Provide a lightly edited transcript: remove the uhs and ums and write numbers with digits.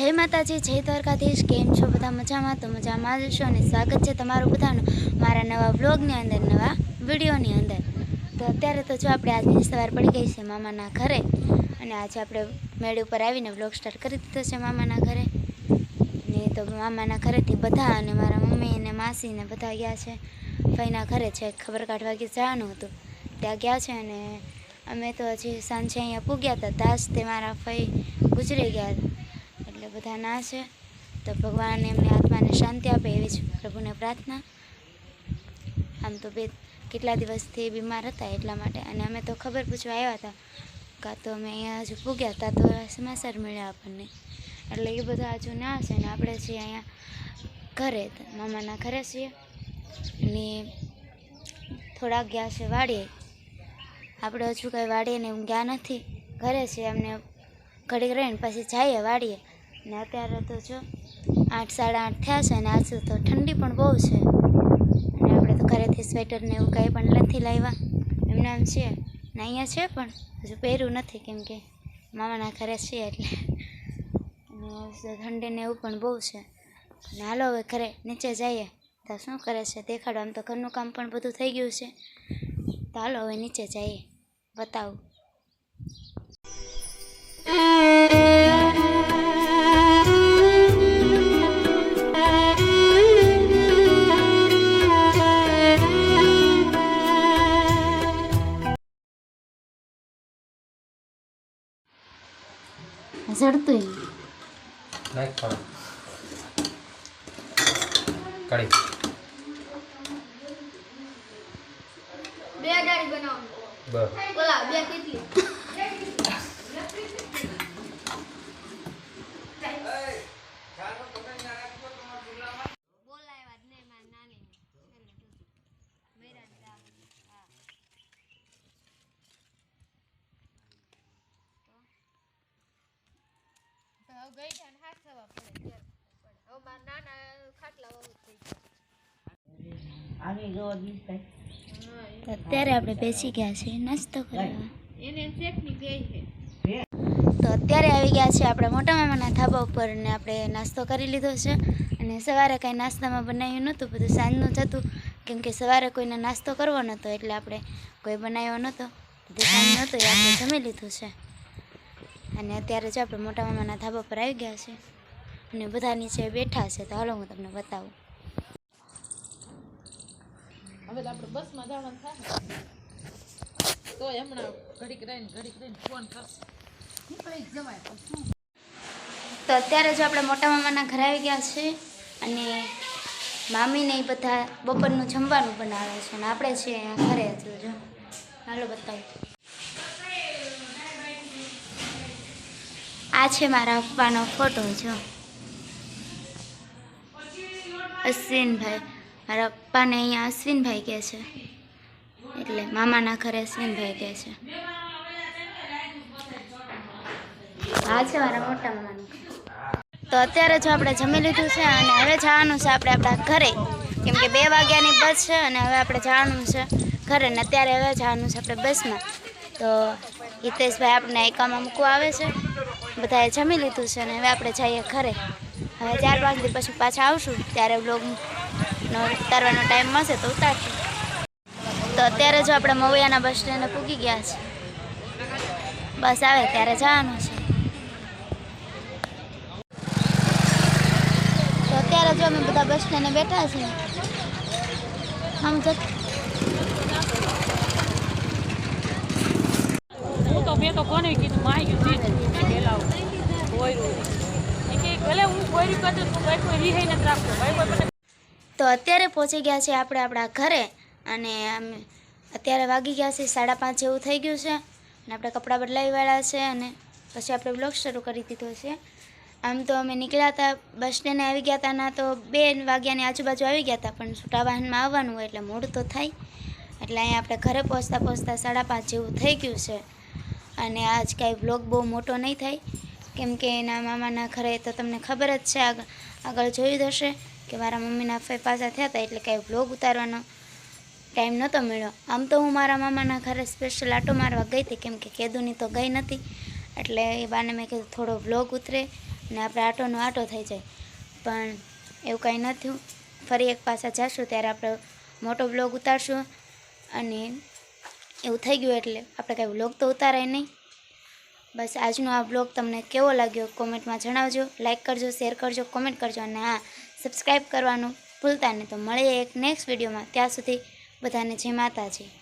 જય માતાજી, જય દ્વારકાધીશ। કેમ છો બધા? મજામાં? તો મજામાં જ છો અને સ્વાગત છે તમારું બધાનું મારા નવા વ્લોગની અંદર, નવા વિડીયોની અંદર। તો અત્યારે તો જો આપણે આજની સવાર પડી ગઈ છે મામાના ઘરે અને આજે આપણે મેળ ઉપર આવીને વ્લોગ સ્ટાર્ટ કરી દીધો છે મામાના ઘરે। ને તો મામાના ઘરેથી બધા અને મારા મમ્મી અને માસી ને બધા ગયા છે ફઈના ઘરે છે, ખબર કાઢવા જવાનું હતું ત્યાં ગયા છે। અને અમે તો હજી સાંજે અહીંયા પૂગ્યા હતા, તાજ તે મારા ફઈ ગુજરી ગયા હતા એટલે બધા ના છે। તો ભગવાન એમની આત્માને શાંતિ આપે એવી જ પ્રભુને પ્રાર્થના। આમ તો કેટલા દિવસથી બીમાર હતા એટલા માટે, અને અમે તો ખબર પૂછવા આવ્યા હતા કાં તો અમે અહીંયા હજુ પૂગ્યા હતા તો સમાચાર મળ્યા આપણને, એટલે એ બધા હજુ ના છે ને આપણે છીએ અહીંયા ઘરે, મામાના ઘરે છીએ અને થોડાક ગયા છે વાડીએ। આપણે હજુ કંઈ વાડીએ ને એવું ગયા નથી, ઘરે છીએ। અમને ઘડીક રહીને પછી જઈએ વાડીએ ને અત્યારે તો જો 8 સાડા 8 થયા છે અને આજે તો ઠંડી પણ બહુ છે અને આપણે તો ઘરેથી સ્વેટર ને એવું કંઈ પણ નથી લાવ્યા, એમને આમ છે ને અહીંયા છે પણ હજુ પહેર્યું નથી કેમ કે મામાના ઘરે છીએ એટલે, અને ઠંડી ને એવું પણ બહુ છે। અને હાલો હવે ઘરે નીચે જઈએ તો શું કરે છે દેખાડો। આમ તો ઘરનું કામ પણ બધું થઈ ગયું છે, તો હાલો હવે નીચે જઈએ બતાવું। જડતું નાખ પણ કડી બે ગાડી બનાવો બસ બોલા બે કેટલી બોલાવ્યા જ નહીં મારી નાની મેરા હા તો હવે ગઈ છે ને હાથ થવા પડે હવે મારા નાના ખાટલા વાળું થઈ ગયા। તો અત્યારે આપણે બેસી ગયા છીએ નાસ્તો કરવા। એને શેકની ગઈ છે તો અત્યારે આવી ગયા છે આપણા મોટા મામાના ધાબા ઉપર ને આપણે નાસ્તો કરી લીધો છે। અને સવારે કાંઈ નાસ્તામાં બનાવ્યું નહોતું, બધું સાંજનું જ હતું કેમ કે સવારે કોઈને નાસ્તો કરવો નહોતો એટલે આપણે કોઈ બનાવ્યો નહોતો, બધું સાંજનું હતું એ આપણે જમી લીધું છે। અને અત્યારે જો આપણે મોટા મામાના ધાબા પર આવી ગયા છે અને બધા નીચે બેઠા છે, તો હાલો હું તમને બતાવું। હવે તો આપણે બસમાં જવાનું થાય તો હમણાં ઘડીક રહીને ફોન કરશે નીકળી જવાય તો શું। તો અત્યારે જો આપણે મોટા મામાના ઘરે આવી ગયા છે અને મામીને એ બધા બપોરનું જમવાનું બનાવે છે અને આપણે છીએ અહીંયા ઘરે હતું જો, હાલો બતાવું। આ છે મારા પપ્પાનો ફોટો જો, અશ્વિનભાઈ, મારા પપ્પાને અહીંયા અશ્વિનભાઈ કહે છે એટલે મામાના ઘરે અશ્વિનભાઈ કહે છે। આ છે મારા મોટા મામાનું ઘર। તો અત્યારે જો આપણે જમી લીધું છે અને હવે જવાનું છે આપણે આપણા ઘરે કેમ કે 2 વાગ્યાની બસ છે અને હવે આપણે જવાનું છે ઘરે ને અત્યારે હવે જવાનું છે આપણે બસમાં। તો હિતેશભાઈ આપણે એકામાં મૂકવા આવે છે, બધાએ જમી લીધું છે અને હવે આપણે જઈએ ઘરે। હવે 4-5 દિવસ પછી પાછા આવશું ત્યારે વ્લોગનો ઉતારવાનો ટાઈમ મળશે તો ઉતારશું। તો અત્યારે જો આપણે મવૈયાના બસ સ્ટેન્ડે પૂગી ગયા છે, બસ આવે ત્યારે જવાનું છે। તો અત્યારે જો અમે બધા બસ સ્ટેન્ડે બેઠા છીએ, આમ જો હું તો મેં તો કોને કીધું માહી કીધું પેલા કોયરું એ કે ભલે હું કોયરું કરતો તો કોઈ રીહાઈ નથી રાખતો ભાઈ। તો અત્યારે પહોંચી ગયા છે આપણે આપણા ઘરે અને અમે અત્યારે વાગી ગયા છે 5:30 જેવું થઈ ગયું છે અને આપણે કપડાં બદલાવી વાળા છે અને પછી આપણે બ્લોગ શરૂ કરી દીધો છે। આમ તો અમે નીકળ્યા હતા બસ સ્ટેન્ડે આવી ગયા હતા ના તો 2 વાગ્યાની આજુબાજુ આવી ગયા હતા, પણ છૂટા વાહનમાં આવવાનું હોય એટલે મોડું તો થાય, એટલે અહીંયા આપણે ઘરે પહોંચતા 5:30 જેવું થઈ ગયું છે। અને આજ કાંઈ બ્લોગ બહુ મોટો નહીં થાય કેમ કે એના મામાના ઘરે તો તમને ખબર જ છે, આગળ જોયું જ હશે કે મારા મમ્મીના ફઈ પાછા થયા હતા એટલે કાંઈ બ્લોગ ઉતારવાનો ટાઈમ નહોતો મળ્યો। આમ તો હું મારા મામાના ઘરે સ્પેશિયલ આટો મારવા ગઈ હતી કેમ કે કેદુની તો ગઈ નથી એટલે એ બાને મેં કીધું થોડો વ્લોગ ઉતરે ને આપણે આટોનો આટો થઈ જાય. પણ એવું કાંઈ ન થયું. ફરી એક પાછા જઈશું ત્યારે આપણે મોટો બ્લોગ ઉતારશું. અને એવું થઈ ગયું એટલે આપણે કાંઈ બ્લોગ તો ઉતારાય નહીં. બસ આજનો આ બ્લોગ તમને કેવો લાગ્યો કોમેન્ટમાં જણાવજો. લાઇક કરજો, શેર કરજો, કોમેન્ટ કરજો. અને હા, સબસ્ક્રાઈબ કરવાનું ભૂલતા નહીં. તો મળીએ એક નેક્સ્ટ વિડીયોમાં. ત્યાં સુધી બધાને જય માતાજી.